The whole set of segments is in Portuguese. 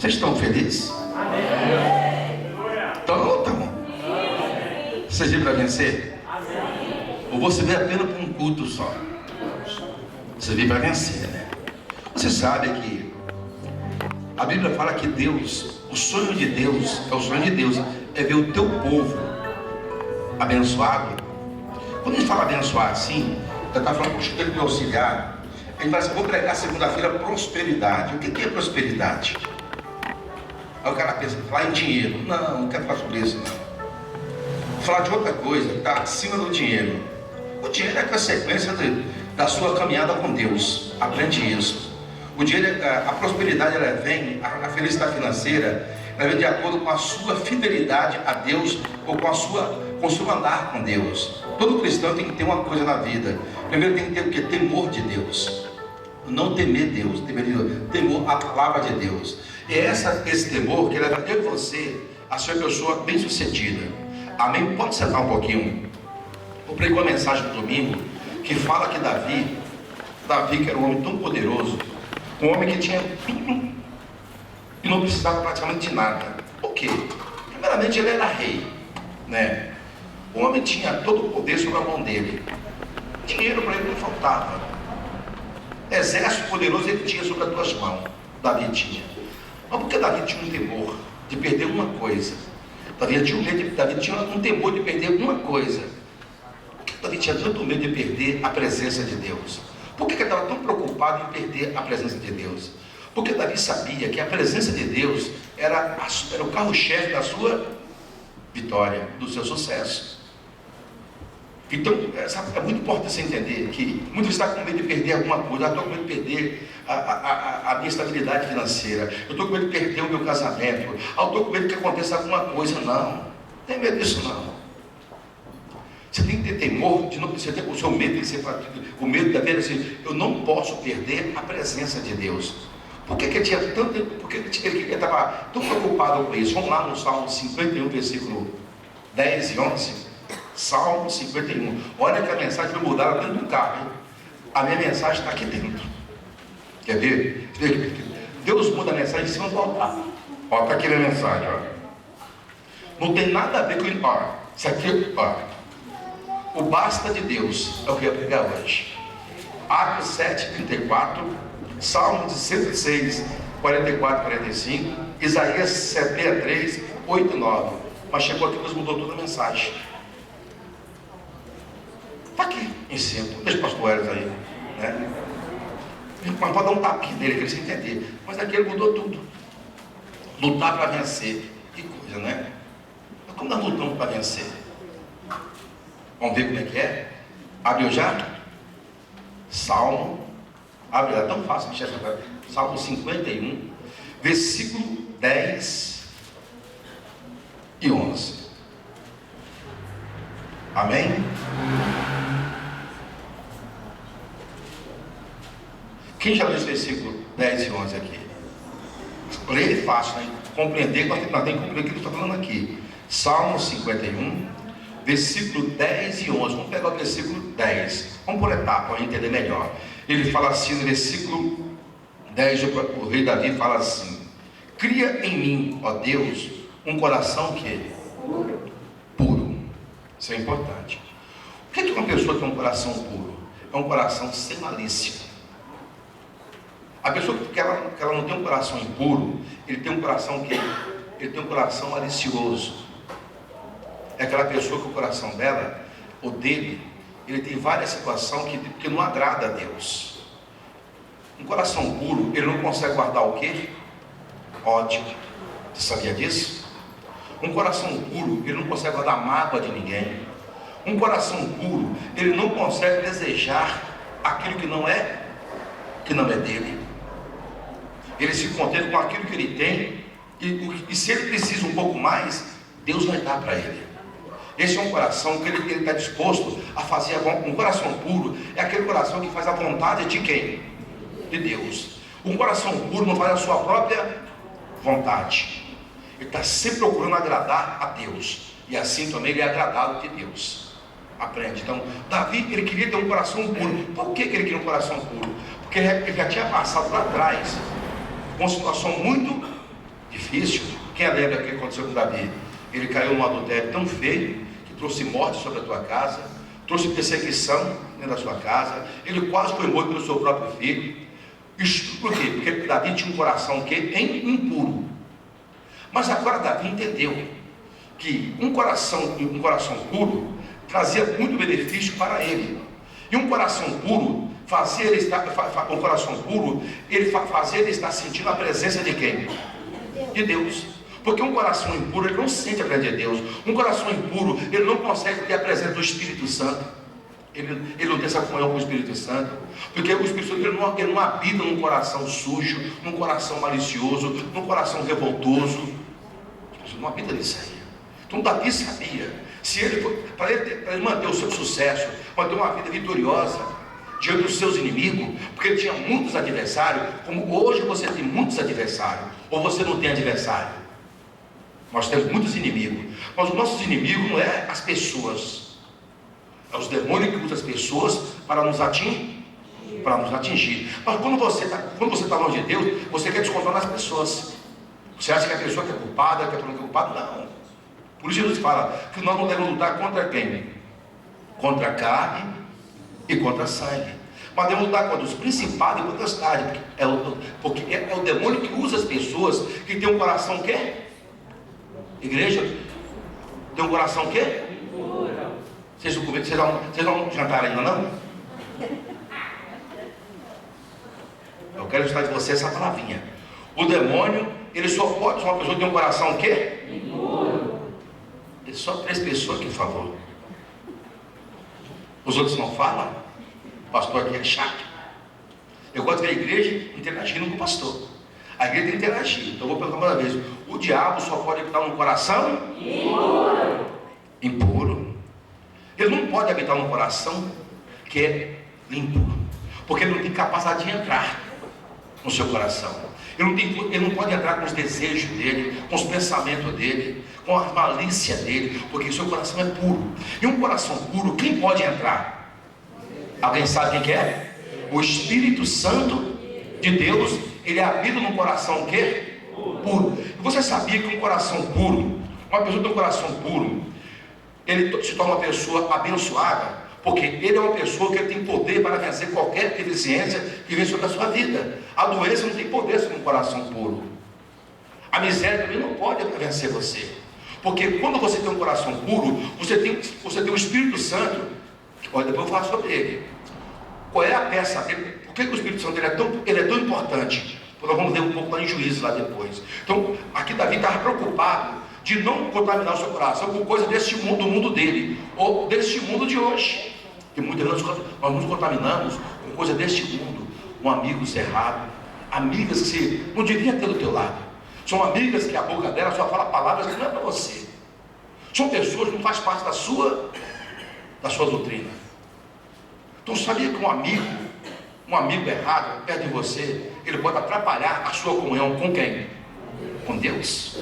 Vocês estão felizes? Estão? Vocês vêm para vencer? Ou você vem apenas para um culto só? Você vem para vencer, né? Você sabe que a Bíblia fala que Deus, o sonho de Deus, é ver o teu povo abençoado. Quando a gente fala abençoar assim, já está falando com o Chico de auxiliar. Ele fala assim: vou pregar segunda-feira prosperidade. O que é prosperidade? Aí o cara pensa, falar em dinheiro. Não quero falar sobre isso, não. Vou falar de outra coisa, que está acima do dinheiro. O dinheiro é a consequência da sua caminhada com Deus. Aprende isso. O dinheiro, a prosperidade, ela vem, a felicidade financeira, ela vem de acordo com a sua fidelidade a Deus ou com o seu andar com Deus. Todo cristão tem que ter uma coisa na vida. Primeiro tem que ter o que? Temor de Deus. Não temer Deus, temor a palavra de Deus. E é esse temor que leva eu e você a ser uma pessoa bem sucedida. Amém? Pode sentar um pouquinho. Eu preguei uma mensagem no domingo que fala que Davi, que era um homem tão poderoso, um homem que tinha tudo e não precisava praticamente de nada. Por quê? Primeiramente, ele era rei, né? O homem tinha todo o poder sobre a mão dele. Dinheiro para ele não faltava. Exército poderoso ele tinha sobre as tuas mãos. Davi tinha. Mas por que Davi tinha um temor de perder uma coisa? Davi tinha um temor de perder uma coisa. Por que Davi tinha tanto medo de perder a presença de Deus? Por que ele estava tão preocupado em perder a presença de Deus? Porque Davi sabia que a presença de Deus era o carro-chefe da sua vitória, do seu sucesso. Então, é muito importante você entender que muitos estão com medo de perder alguma coisa. Eu estou com medo de perder a minha estabilidade financeira. Eu estou com medo de perder o meu casamento. Eu estou com medo que aconteça alguma coisa. Não tem medo disso, não. Você tem que ter temor, você tem o seu medo, tem que ser o medo da vida assim: eu não posso perder a presença de Deus. Por que ele tinha tanto tempo? Porque ele estava tão preocupado com isso? Vamos lá no Salmo 51, versículo 10 e 11. Salmo 51. Olha que a mensagem foi mudada dentro do carro, hein? A minha mensagem está aqui dentro. Quer ver? Deus muda a mensagem em cima do altar. Ó, está aqui a minha mensagem, ó. Não tem nada a ver com isso. Ó, isso aqui, ó. O basta de Deus é o que eu ia pregar hoje. Atos 7, 34, Salmo 106, 44, 45, Isaías 63, 8 e 9. Mas chegou aqui, Deus mudou toda a mensagem. Está aqui em cima. Deixa o pastor Hélio aí, né? Mas pode dar um tapinha nele, que ele se entender. Mas aqui ele mudou tudo. Lutar para vencer. Que coisa, né? Mas como nós lutamos para vencer? Vamos ver como é que é? Abriu já? Salmo. Abre, é tão fácil mexer essa. Salmo 51, versículo 10 e 11. Amém? Quem já leu esse versículo 10 e 11 aqui? Ler é fácil, né? Compreender, nós temos que compreender o que ele está falando aqui. Salmo 51, versículo 10 e 11. Vamos pegar o versículo 10. Vamos por etapa para entender melhor. Ele fala assim no versículo 10, o rei Davi fala assim: cria em mim, ó Deus, um coração que é puro. Isso é importante. O que é uma pessoa tem um coração puro? É um coração sem malícia. A pessoa que ela não tem um coração impuro, ele tem um coração malicioso. É aquela pessoa que o coração dela, ou dele, ele tem várias situações que não agrada a Deus. Um coração puro, ele não consegue guardar o quê? Ódio. Você sabia disso? Um coração puro, ele não consegue guardar mágoa de ninguém. Um coração puro, ele não consegue desejar aquilo que não é dele. Ele se contenta com aquilo que ele tem, e se ele precisa um pouco mais, Deus vai dar para ele. Esse é um coração que ele está disposto a fazer. Um coração puro é aquele coração que faz a vontade de quem? De Deus. Um coração puro não faz a sua própria vontade. Ele está sempre procurando agradar a Deus, e assim também ele é agradado de Deus. Aprende. Então, Davi, ele queria ter um coração puro. Por que ele queria um coração puro? Porque ele já tinha passado lá atrás uma situação muito difícil. Quem lembra o que aconteceu com Davi? Ele caiu num adultério tão feio que trouxe morte sobre a tua casa, trouxe perseguição dentro da sua casa. Ele quase foi morto pelo seu próprio filho. Isso por quê? Porque Davi tinha um coração impuro. Mas agora Davi entendeu que um coração puro trazia muito benefício para ele. E um coração puro fazia ele estar sentindo a presença de quem? De Deus. Porque um coração impuro, ele não sente a presença de Deus. Um coração impuro, ele não consegue ter a presença do Espírito Santo. Ele não tem essa comunhão com o Espírito Santo. Porque o Espírito Santo ele não habita num coração sujo, num coração malicioso, num coração revoltoso. Ele não habita nisso aí. Então Davi sabia, para ele manter o seu sucesso, manter uma vida vitoriosa diante dos seus inimigos, porque ele tinha muitos adversários, como hoje você tem muitos adversários, ou você não tem adversário. Nós temos muitos inimigos, mas os nossos inimigos não é as pessoas, é os demônios que usam as pessoas para nos atingir. Mas quando você está longe de Deus, você quer descontar nas pessoas. Você acha que a pessoa que é culpada, que é culpada? Não. Por isso Jesus fala que nós não devemos lutar contra quem? Contra a carne e contra a sangue. Mas devemos lutar contra os principados e contra as carnes. Porque é o demônio que usa as pessoas que tem um coração o quê? Igreja? Tem um coração o quê? Vocês não jantaram ainda não? Eu quero estar de você essa palavrinha. O demônio, ele só pode ser uma pessoa que tem um coração o quê? Só 3 pessoas aqui, por favor. Os outros não falam. O pastor aqui é chato. Eu gosto de ver a igreja interagindo com o pastor. A igreja tem que interagir. Então eu vou perguntar uma vez: o diabo só pode habitar num coração impuro. Ele não pode habitar num coração que é limpo, porque ele não tem capacidade de entrar no seu coração. Ele não pode entrar com os desejos dele, com os pensamentos dele, com a malícia dele, porque o seu coração é puro. E um coração puro, quem pode entrar? Alguém sabe quem que é? O Espírito Santo de Deus. Ele habita num coração o quê? Puro. E você sabia que um coração puro, uma pessoa que tem um coração puro, ele se torna uma pessoa abençoada, porque ele é uma pessoa que tem poder para vencer qualquer deficiência que vem sobre a sua vida. A doença não tem poder sobre um coração puro. A miséria também não pode vencer você. Porque quando você tem um coração puro, você tem o Espírito Santo. Olha, depois eu vou falar sobre ele. Qual é a peça dele? Por que o Espírito Santo ele é tão importante? Nós vamos ver um pouco lá em Juízes lá depois. Então, aqui Davi estava preocupado de não contaminar o seu coração com coisas deste mundo, do mundo dele, ou deste mundo de hoje. E muitas vezes nós nos contaminamos com coisas deste mundo, com amigos errados, amigas que você não devia ter do teu lado. São amigas que a boca dela só fala palavras que não é para você. São pessoas que não fazem parte da sua doutrina. Então sabia que um amigo errado perto de você, ele pode atrapalhar a sua comunhão com quem? Com Deus.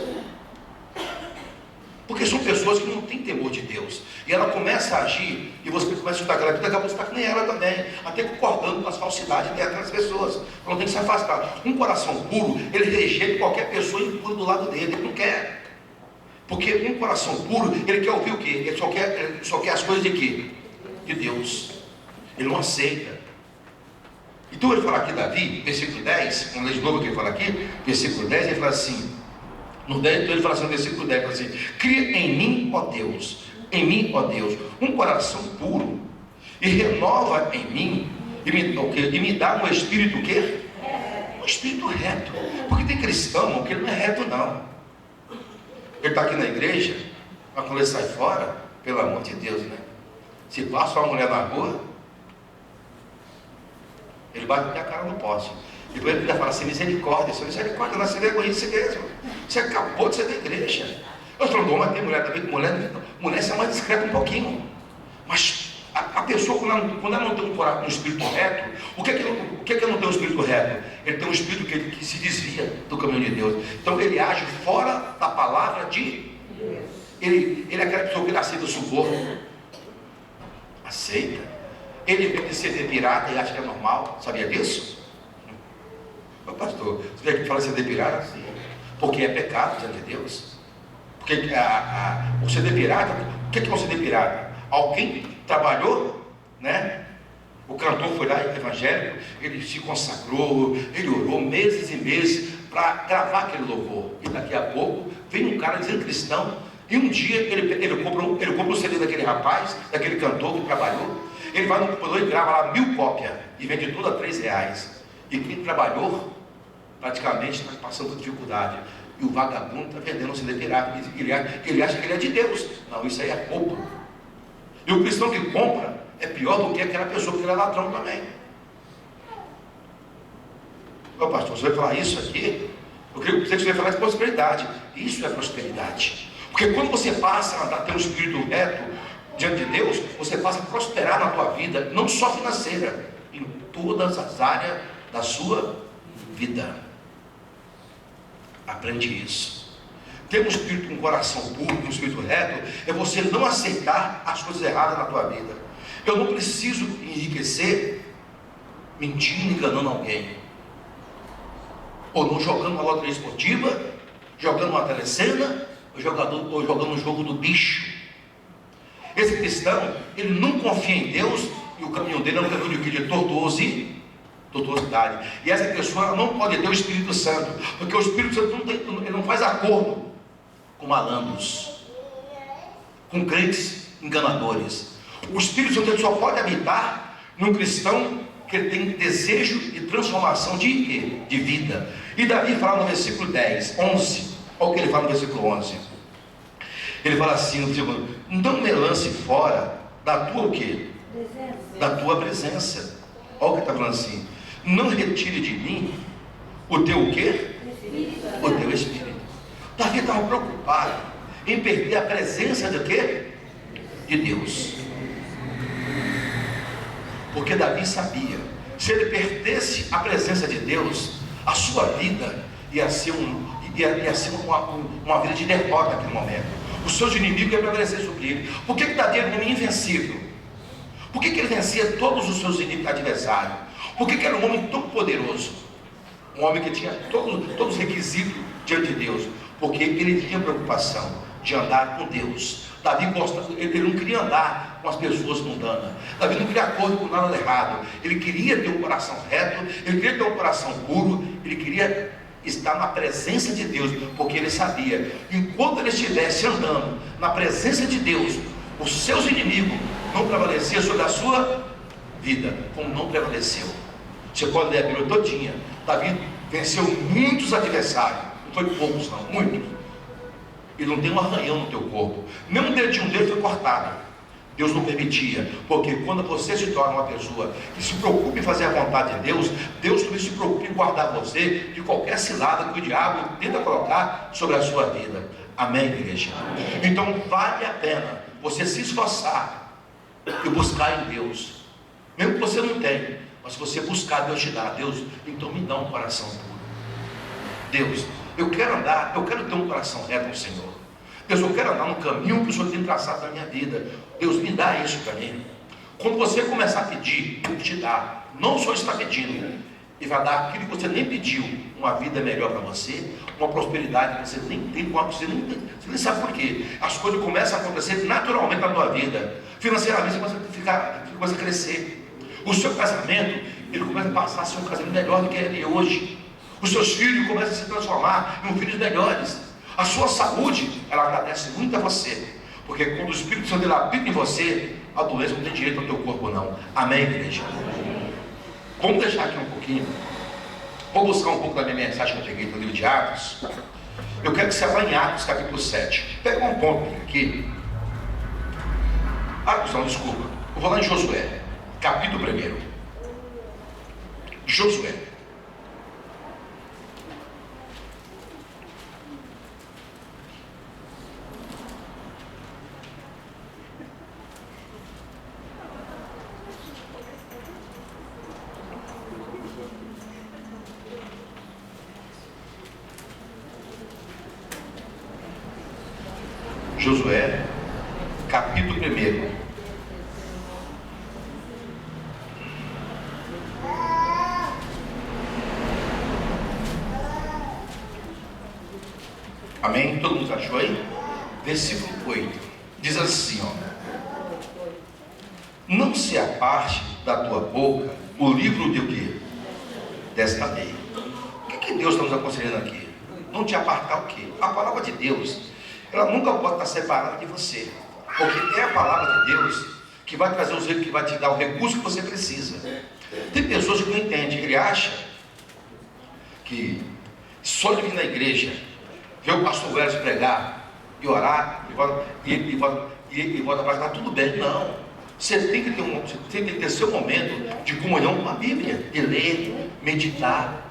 Porque são pessoas que não têm temor de Deus. E ela começa a agir, e você começa a estudar aquela vida, daqui a pouco você está que nem ela também, até concordando com as falsidades daquelas pessoas. Então tem que se afastar. Um coração puro, ele rejeita qualquer pessoa impura do lado dele, ele não quer. Porque um coração puro, ele quer ouvir o quê? Ele só quer as coisas de quê? De Deus. Ele não aceita. Então ele fala aqui, Davi, versículo 10, vamos ler de novo o que ele fala aqui, versículo 10, ele fala assim, no 10, então ele fala assim, no versículo 10, ele fala assim: cria em mim, ó Deus, um coração puro, e renova em mim, e me dá um espírito o quê? Um espírito reto. Porque tem cristão que ele não é reto não. Ele está aqui na igreja, mas quando ele sai fora, pelo amor de Deus, né? Se passa uma mulher na rua, ele bate a cara no poste. Depois ele fala assim: misericórdia, misericórdia, não se vergonha de si mesmo. Você acabou de ser da igreja. Eu estou falando, mas tem mulher também, mulher se é mais discreta um pouquinho. Mas a pessoa, quando ela não tem um espírito reto, o que é que não tem um espírito reto? Ele tem um espírito que se desvia do caminho de Deus. Então ele age fora da palavra de Deus. Ele é aquela pessoa que aceita o suborno. Aceita. Ele vem de ser pirata e acha que é normal. Sabia disso? Ô pastor, você vê que fala ser pirata? Sim. porque é pecado diante de Deus. Porque o CD pirata, o que é um CD pirata? Alguém trabalhou, né? O cantor foi lá, evangélico, ele se consagrou, ele orou meses e meses para gravar aquele louvor. E daqui a pouco vem um cara dizendo cristão, e um dia ele compra o CD daquele rapaz, daquele cantor que trabalhou. Ele vai no computador e grava lá 1000 cópias e vende tudo a R$3. E quem trabalhou praticamente está passando por dificuldade. E o vagabundo está vendendo um CD pirata. Ele acha que ele é de Deus. Não, isso aí é roubo. E o cristão que compra é pior do que aquela pessoa que ele é ladrão também. Ô pastor, você vai falar isso aqui? Eu creio que você vai falar de prosperidade. Isso é prosperidade. Porque quando você passa a ter um espírito reto diante de Deus, você passa a prosperar na tua vida, não só financeira, em todas as áreas da sua vida. Aprende isso. Ter um espírito, um coração puro, um espírito reto, é você não aceitar as coisas erradas na tua vida. Eu não preciso enriquecer mentindo, enganando alguém, ou não jogando uma loteria esportiva, jogando uma telecena, ou jogando um jogo do bicho. Esse cristão, ele não confia em Deus, e o caminho dele é um caminho de tortuosidade. E essa pessoa não pode ter o Espírito Santo, porque o Espírito Santo ele não faz acordo com malandros, com crentes enganadores. O Espírito Santo ele só pode habitar num cristão que tem desejo de transformação de vida. E Davi fala no versículo 11, olha o que ele fala no versículo 11. Ele fala assim, não me lance fora da tua o quê? Da tua presença. Olha o que está falando assim. Não retire de mim o teu o quê? O teu Espírito. Davi estava preocupado em perder a presença de quê? De Deus. Porque Davi sabia, se ele perdesse a presença de Deus, a sua vida ia ser uma vida de derrota naquele momento. Os seus inimigos iam prevalecer sobre ele. Por que Davi era um homem invencível? Por que ele vencia todos os seus adversários? Por que ele era um homem tão poderoso? Um homem que tinha todos os requisitos diante de Deus. Porque ele tinha preocupação de andar com Deus. Davi ele não queria andar com as pessoas mundanas. Davi não queria acordo com nada errado. Ele queria ter um coração reto, ele queria ter um coração puro, ele queria estar na presença de Deus, porque ele sabia, enquanto ele estivesse andando na presença de Deus, os seus inimigos não prevaleciam sobre a sua vida, como não prevaleceu. Você pode ler a Bíblia todinha. Davi venceu muitos adversários, não foi poucos não, muitos. E não tem um arranhão no teu corpo, nem um dedinho dele foi cortado. Deus não permitia, porque quando você se torna uma pessoa que se preocupa em fazer a vontade de Deus, Deus também se preocupa em guardar você de qualquer cilada que o diabo tenta colocar sobre a sua vida. Amém, igreja? Então vale a pena você se esforçar e buscar em Deus, mesmo que você não tenha, mas se você buscar, Deus te dá. Deus, então me dá um coração puro. Deus, eu quero ter um coração reto ao Senhor. Deus, eu quero andar no caminho que o Senhor tem traçado na minha vida. Deus, me dá isso para mim. Quando você começar a pedir, Ele te dá. Não só está pedindo, Ele vai dar aquilo que você nem pediu. Uma vida melhor para você, uma prosperidade que você nem tem, você nem sabe por quê. As coisas começam a acontecer naturalmente na tua vida. Financeiramente você começa a crescer. O seu casamento, ele começa a passar a ser um casamento melhor do que ele é hoje. Os seus filhos começam a se transformar em filhos melhores. A sua saúde, ela agradece muito a você. Porque quando o Espírito Santo ele habita em você, a doença não tem direito ao teu corpo não. Amém, igreja? Vamos deixar aqui um pouquinho. Vou buscar um pouco da minha mensagem que eu peguei no livro de Atos. Eu quero que você vá em Atos capítulo 7. Pega um ponto aqui. Atos não, desculpa. Eu vou lá em Josué, capítulo 1. Josué. Josué, capítulo 1. Amém? Todo mundo achou aí? Versículo 8. Diz assim, ó. Não se aparte da tua boca o livro de o quê? Desta lei. O que Deus está nos aconselhando aqui? Não te apartar o quê? A palavra de Deus, ela nunca pode estar separada de você. Porque é a palavra de Deus que vai trazer os recursos, que vai te dar o recurso que você precisa. Tem pessoas que não entendem. Ele acha que só de vir na igreja, ver o pastor velho pregar e orar e volta para cá, tudo bem. Não. Você tem que ter seu momento de comunhão com a Bíblia, de ler, meditar.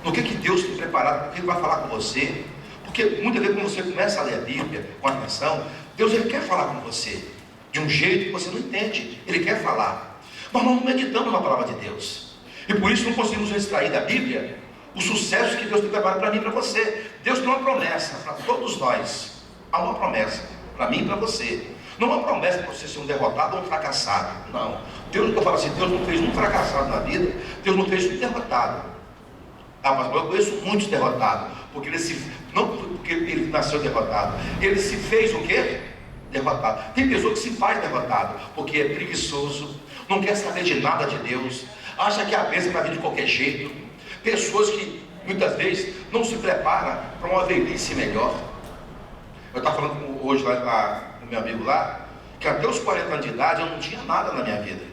No que Deus tem preparado, o que Ele vai falar com você. Porque muitas vezes quando você começa a ler a Bíblia com atenção, Deus Ele quer falar com você de um jeito que você não entende. Ele quer falar. Mas nós não meditamos na palavra de Deus. E por isso não conseguimos extrair da Bíblia o sucesso que Deus tem preparado para mim e para você. Deus tem uma promessa para todos nós. Há uma promessa para mim e para você. Não é uma promessa para você ser um derrotado ou um fracassado. Não. Deus, eu falo assim, Deus não fez um fracassado na vida, Deus não fez um derrotado. Ah, mas eu conheço muitos derrotados, porque não porque ele nasceu derrotado, ele se fez o quê? Derrotado. Tem pessoa que se faz derrotado, porque é preguiçoso, não quer saber de nada de Deus, acha que a bênção vai vir de qualquer jeito. Pessoas que muitas vezes não se preparam para uma velhice melhor. Eu estava falando hoje lá com meu amigo lá, que até os 40 anos de idade eu não tinha nada na minha vida.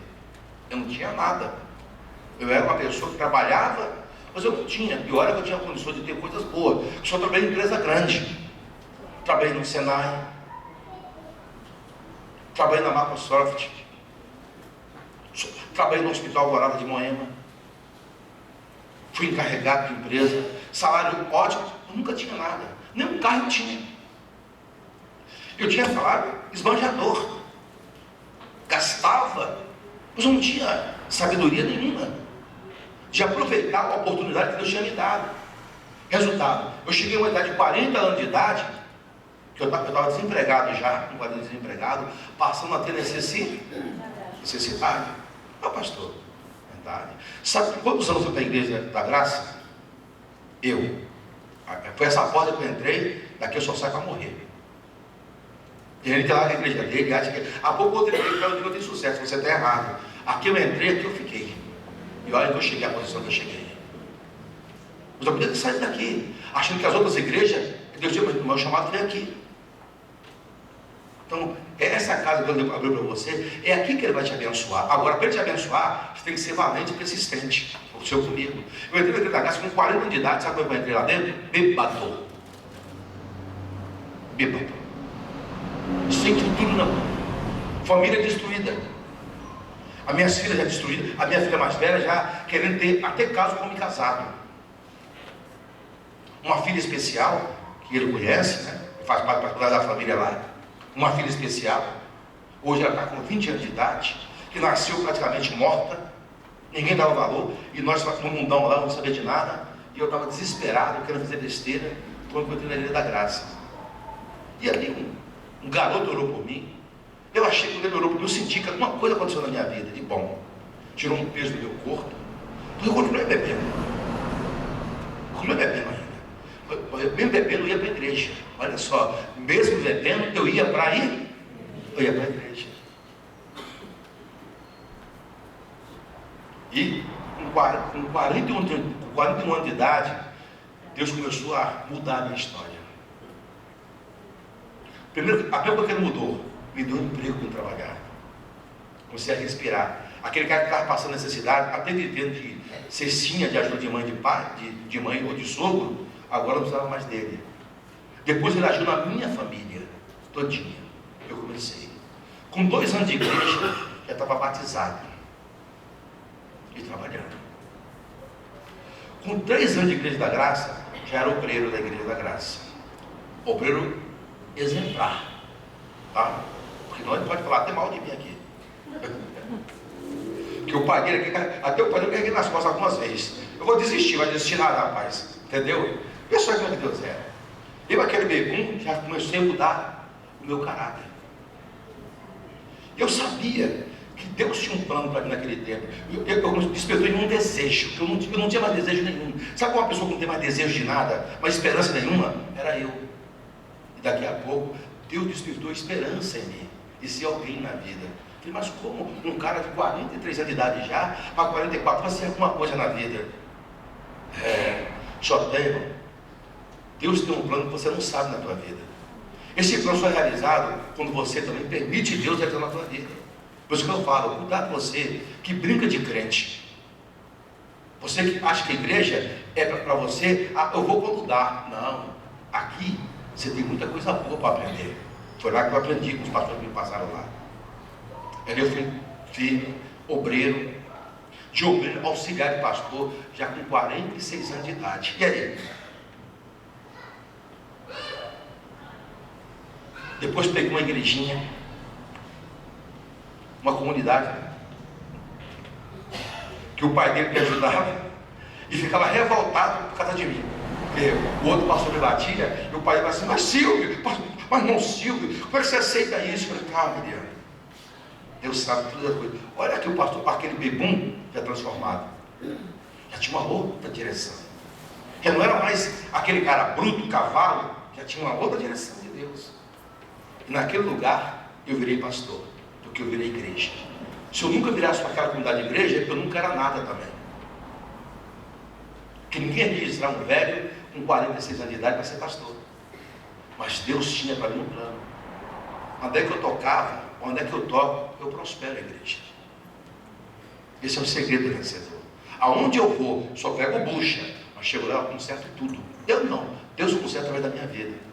Eu não tinha nada. Eu era uma pessoa que trabalhava, mas eu não tinha. E olha que eu tinha condições de ter coisas boas. Eu só trabalhei em empresa grande. Trabalhei no Senai. Trabalhei na Microsoft. Trabalhei no Hospital Alvorada de Moema. Fui encarregado de empresa. Salário ótimo. Eu nunca tinha nada. Nem um carro eu tinha. Eu tinha salário esbanjador. Gastava. Mas eu não tinha sabedoria nenhuma de aproveitar a oportunidade que Deus tinha me dado. Resultado, eu cheguei a uma idade de 40 anos de idade, que eu estava desempregado já, um quadrinho desempregado, passando a ter necessidade. Ah, pastor, verdade. Sabe quantos anos eu fui para a Igreja da Graça? Foi essa porta que eu entrei, daqui eu só saio para morrer. E ele está lá na igreja dele, acha que há pouco outro ele fala que eu tenho sucesso, você está errado. Aqui eu entrei, aqui eu fiquei. E olha que eu cheguei à posição que eu cheguei. Mas eu podia ter saído daqui, achando que as outras igrejas, Deus tinha, mas o meu chamado foi aqui. Então, essa casa que Deus abriu para você, é aqui que Ele vai te abençoar. Agora, para Ele te abençoar, você tem que ser valente e persistente. O seu comigo. Eu entrei na igreja da casa com 40 anos de idade, sabe como eu entrei lá dentro? Bêbado. Sem futuro não. Família destruída. As minhas filhas já destruídas. A minha filha mais velha já querendo ter até caso como casado. Uma filha especial, que ele conhece, né? Faz parte particular da família lá. Uma filha especial. Hoje ela está com 20 anos de idade. Que nasceu praticamente morta. Ninguém dava valor. E nós no mundão lá, não sabia de nada. E eu estava desesperado, querendo fazer besteira. Quando eu entrei na Igreja da Graça. E ali um garoto orou por mim. Eu achei que ele orou por mim, eu senti que alguma coisa aconteceu na minha vida de bom. Tirou um peso do meu corpo. Eu continuei bebendo. Continuei bebendo ainda. Mesmo bebendo, eu ia para a igreja. Olha só, mesmo bebendo, eu ia para a igreja. E com 41 anos de idade, Deus começou a mudar a minha história. Primeiro, a primeira coisa que Ele mudou, me deu um emprego para trabalhar. Comecei a respirar. Aquele cara que estava passando necessidade, até vivendo de cestinha de ajuda de mãe, de pai, de mãe ou de sogro, agora não precisava mais dele. Depois ele agiu na minha família, todinha. Eu comecei. Com 2 anos de igreja, já estava batizado e trabalhando. Com 3 anos de Igreja da Graça, já era obreiro da Igreja da Graça. Obreiro exemplar. Tá? Porque não pode falar até mal de mim aqui. Que o pai dele, até o pai dele eu carreguei nas costas algumas vezes. Eu vou desistir, vai desistir nada, rapaz. Entendeu? Pessoal que Deus era. Eu, aquele bebum, já comecei a mudar o meu caráter. Eu sabia que que Deus tinha um plano para mim naquele tempo. Eu despertou em um desejo, eu não tinha mais desejo nenhum. Sabe quando uma pessoa que não tem mais desejo de nada, mais esperança nenhuma? Era eu. E daqui a pouco, Deus despertou esperança em mim, e ser alguém na vida. Eu falei, mas como um cara de 43 anos de idade já, para 44, vai ser alguma coisa na vida? Só tem, irmão. Deus tem um plano que você não sabe na tua vida. Esse plano só é realizado quando você também permite Deus entrar na tua vida. Por isso que eu falo, cuidado com você que brinca de crente. Você que acha que a igreja é para você, eu vou quando dá. Não, aqui você tem muita coisa boa para aprender. Foi lá que eu aprendi com os pastores que me passaram lá. Eu fui firme, obreiro, de obreiro auxiliar de pastor, já com 46 anos de idade. E aí? Depois peguei uma igrejinha, uma comunidade, que o pai dele me ajudava, e ficava revoltado por causa de mim. Porque o outro pastor me batia, e o pai dele falava assim, mas Silvio, mas não Silvio, como é que você aceita isso? Eu falei, calma, Deus. Deus sabe todas as coisas. Olha que o pastor, aquele bebum já transformado. Já tinha uma outra direção. Já não era mais aquele cara bruto, cavalo, já tinha uma outra direção de Deus. E naquele lugar eu virei pastor, porque eu virei igreja. Se eu nunca virasse para aquela comunidade de igreja, eu nunca era nada também. Porque ninguém ia registrar um velho com 46 anos de idade para ser pastor. Mas Deus tinha para mim um plano. Onde é que eu tocava, onde é que eu toco, eu prospero a igreja. Esse é o segredo do vencedor. Aonde eu vou, só pego bucha, mas chego lá, eu conserto tudo. Eu não, Deus conserta através da minha vida.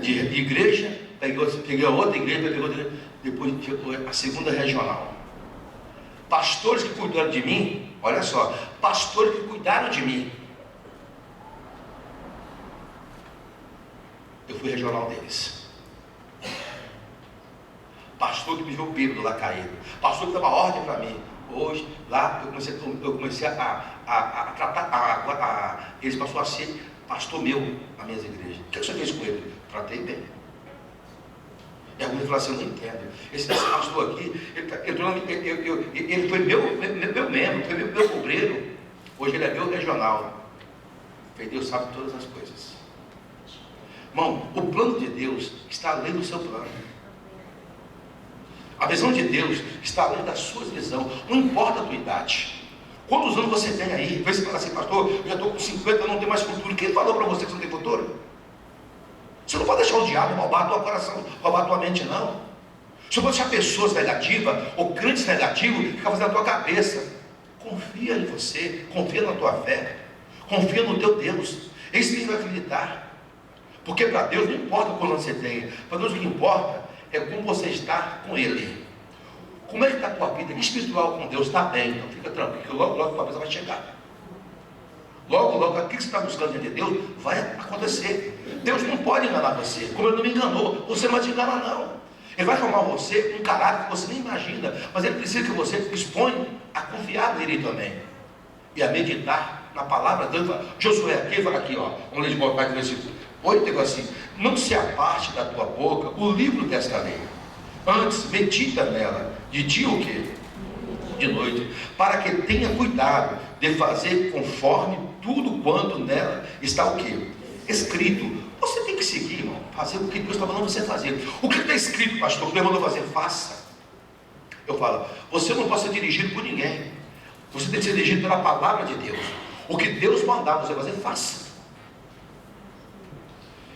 De igreja, peguei a outra igreja, depois chegou a segunda regional. Pastores que cuidaram de mim, olha só, pastores que cuidaram de mim. Eu fui regional deles. Pastor que me viu bêbado lá caído. Pastor que dava ordem para mim. Hoje, lá, eu comecei a tratar, eles passaram a ser pastor meu nas minhas igrejas. O que você fez com ele? Tratei bem. E alguém falou assim, eu não entendo. Esse pastor aqui, ele foi meu membro, foi meu cobreiro. Hoje ele é meu regional. Deus sabe todas as coisas. Irmão, o plano de Deus está além do seu plano. A visão de Deus está além da sua visão. Não importa a tua idade. Quantos anos você tem aí? Você fala assim, pastor, eu já estou com 50, eu não tenho mais futuro. Quem falou para você que você não tem futuro? Você não pode deixar o diabo roubar teu coração, roubar tua mente, não. Você pode deixar pessoas negativas ou crentes negativos que ficam fazendo na tua cabeça. Confia em você, confia na tua fé, confia no teu Deus. Esse que vai acreditar. Porque para Deus não importa quando você tem, para Deus o que importa é como você está com Ele. Como é que está a tua vida espiritual com Deus? Está bem, então fica tranquilo, que logo a tua vida vai chegar. Logo, aquilo que você está buscando diante de Deus vai acontecer. Deus não pode enganar você, como Ele não me enganou. Você não vai te enganar, não. Ele vai formar você um caráter que você nem imagina, mas Ele precisa que você exponha a confiar nele também e a meditar na palavra de Deus. Josué aqui, fala aqui, ó, vamos ler de volta para esse 8, digo assim, não se aparte da tua boca o livro desta lei, antes medita nela, de dia o quê? De noite, para que tenha cuidado de fazer conforme tudo quanto nela está o quê? Escrito. Você tem que seguir, irmão, fazer o que Deus está mandando você fazer. O que está escrito, pastor, que Deus mandou fazer, faça. Eu falo, você não pode ser dirigido por ninguém, você tem que ser dirigido pela palavra de Deus. O que Deus mandar você fazer, faça.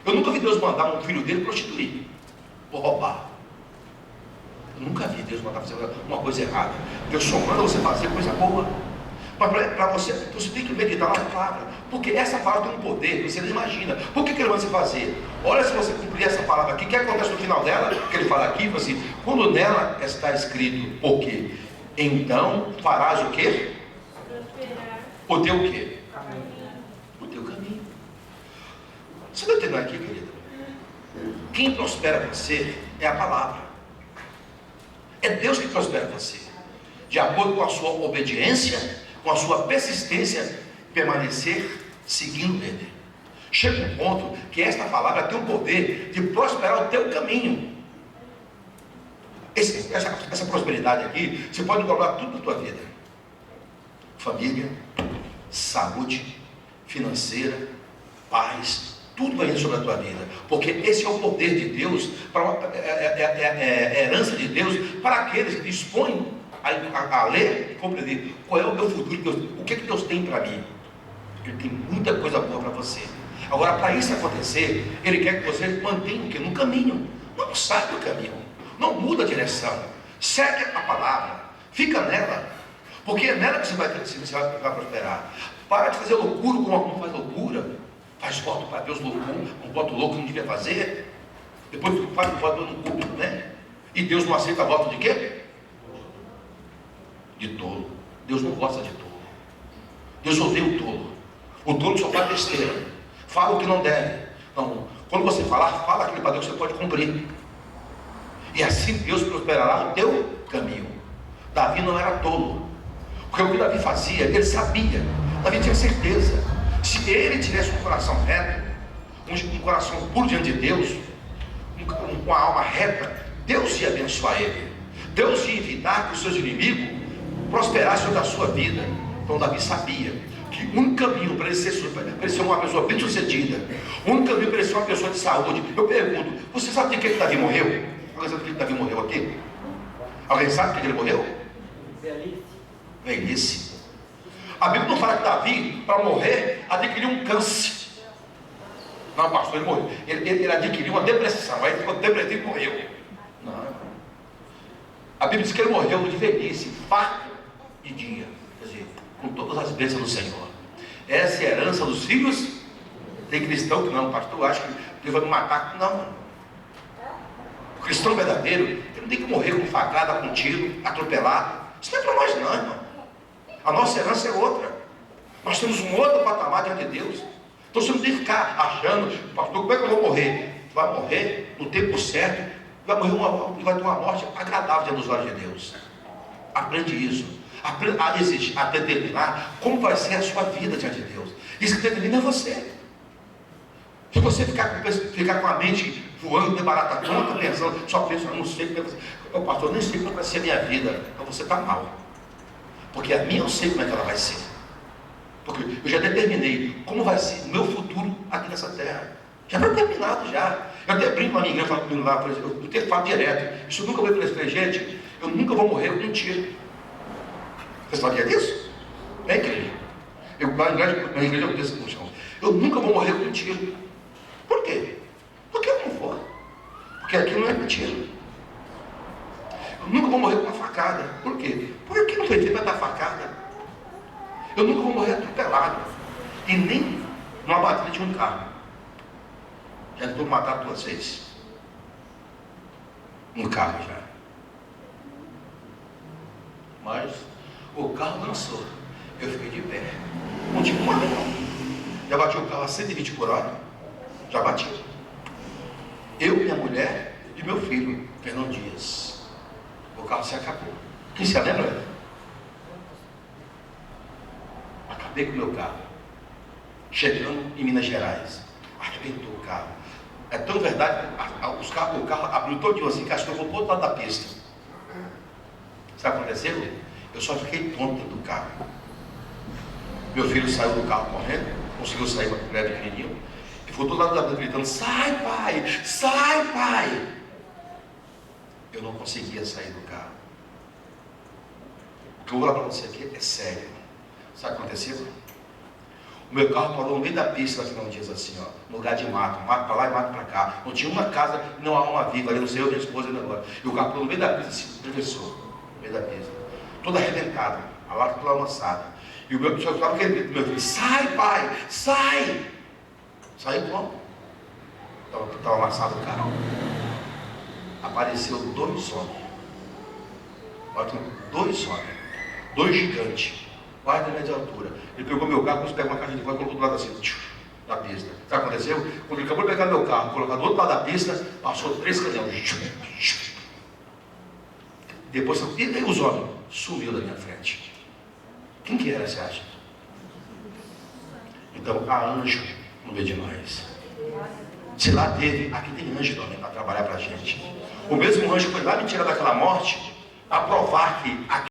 Eu nunca vi Deus mandar um filho dele prostituir ou roubar. Eu nunca vi Deus mandar fazer uma coisa errada. Deus só manda você fazer coisa boa. Mas para você tem que meditar na palavra, porque essa palavra tem um poder que você não imagina. Por que Ele manda você fazer? Olha, se você cumprir essa palavra aqui, o que acontece no final dela? Que Ele fala aqui, assim, quando nela está escrito o quê? Então farás o quê? O teu quê? O teu caminho. Você está entendendo aqui, querido? Quem prospera você é a palavra. É Deus que prospera você, de acordo com a sua obediência, com a sua persistência, permanecer seguindo Ele. Chega um ponto que esta palavra tem o poder de prosperar o teu caminho. Essa prosperidade aqui, você pode englobar tudo na tua vida: família, saúde, financeira, paz, tudo vai vir sobre a tua vida, porque esse é o poder de Deus, é a herança de Deus para aqueles que dispõem a ler e compreender qual é o meu futuro, o que Deus tem para mim. Ele tem muita coisa boa para você. Agora, para isso acontecer, Ele quer que você mantenha o quê? No caminho. Não sai do caminho, não muda a direção, segue a palavra, fica nela, porque é nela que você vai prosperar. Para de fazer loucura como algum faz loucura, faz voto para Deus louco, um voto louco que não devia fazer, depois tu faz um voto no culto, né? E Deus não aceita voto de quê? De tolo. Deus não gosta de tolo. Deus odeia o tolo. O tolo só faz besteira, fala o que não deve. Então, quando você falar, fala aquilo para Deus que você pode cumprir, e assim Deus prosperará o teu caminho. Davi não era tolo, porque o que Davi fazia, ele sabia, Davi tinha certeza, se ele tivesse um coração reto, um coração puro diante de Deus, com a alma reta, Deus ia abençoar ele, Deus ia evitar que os seus inimigos prosperassem sobre a sua vida. Então Davi sabia que o único caminho para ele ser uma pessoa bem sucedida, o único caminho para ele ser uma pessoa de saúde. Eu pergunto, você sabe de que Davi morreu? Alguém sabe de que Davi morreu aqui? Alguém sabe de que ele morreu? Velhice. A Bíblia não fala que Davi, para morrer, adquiriu um câncer. Não, pastor, ele morreu. Ele adquiriu uma depressão, aí ele ficou depressivo e morreu. Não. A Bíblia diz que ele morreu de velhice, farto de dia. Quer dizer, com todas as bênçãos do Senhor. Essa é a herança dos filhos. Tem cristão que não, pastor, acho que ele vai me matar. Não. O cristão verdadeiro, ele não tem que morrer com facada, com tiro, atropelado. Isso não é para nós não, irmão. A nossa herança é outra. Nós temos um outro patamar diante de Deus. Então você não tem que ficar achando, pastor, como é que eu vou morrer? Tu vai morrer no tempo certo, vai ter uma morte agradável diante dos olhos de Deus. Aprende isso. Aprende a exigir, a determinar como vai ser a sua vida diante de Deus. Isso que determina é você. Se você ficar com a mente voando de barata tonta, pensando, só pensa, eu não sei como é que vai ser. Eu, pastor, eu nem sei como vai ser a minha vida. Então você está mal. Porque a minha eu sei como é que ela vai ser. Porque eu já determinei como vai ser o meu futuro aqui nessa terra. Já está determinado já. Eu até brinco com a minha igreja, falo lá, por exemplo, eu tenho que falar direto. Isso nunca vai acontecer, gente. Eu nunca vou morrer com um tiro. Você sabia disso? É igreja. Na igreja eu disse no chão. Eu nunca vou morrer com um tiro. Por quê? Porque eu não vou. Porque aqui não é mentira. Eu nunca vou morrer com uma facada. Por quê? Porque aqui não foi feito para dar facada. Eu nunca vou morrer atropelado. E nem numa batida de um carro. Já estou matado 2 vezes. Um carro já. Mas o carro dançou. Eu fiquei de pé. Não tive uma não. Já bati o carro a 120 por hora. Já bati. Eu, minha mulher e meu filho, Fernando Dias. O carro se acabou. Quem se lembra? Acabei com o meu carro. Chegando em Minas Gerais. Arrebentou o carro. É tão verdade que o carro abriu todinho assim, que acho que eu vou para o outro lado da pista. Sabe o que aconteceu? Eu só fiquei tonto dentro do carro. Meu filho saiu do carro correndo, conseguiu sair para o prédio pequenininho, e foi do lado da pista gritando, sai pai, sai pai. Eu não conseguia sair do carro. O que eu vou falar para você aqui é sério. Sabe o que aconteceu? O meu carro parou no meio da pista, Fernando Dias, assim, ó, no lugar de mato para lá e mato para cá. Não tinha uma casa, não há uma viva ali, não sei eu, minha esposa ainda agora. E o carro parou no meio da pista, assim, atravessou, no meio da pista. Toda arrebentada, a lata toda amassada. E o meu filho estava querendo, meu filho, sai pai, sai! Sai como? Estava amassado o carro. Apareceu 2 homens. Olha, 2 homens. 2 gigantes. Quase da média altura. Ele pegou meu carro, pegou uma caixa de fora e colocou do lado assim, na pista. Sabe o que aconteceu? Quando ele acabou de pegar meu carro, colocar do outro lado da pista, passou 3 caminhões. Depois, e os homens? Sumiu da minha frente. Quem que era, você acha? Então, há anjo no meio de nós. Se lá teve, aqui tem anjo também para trabalhar para a gente. O mesmo anjo foi lá me tirar daquela morte, para provar que aqui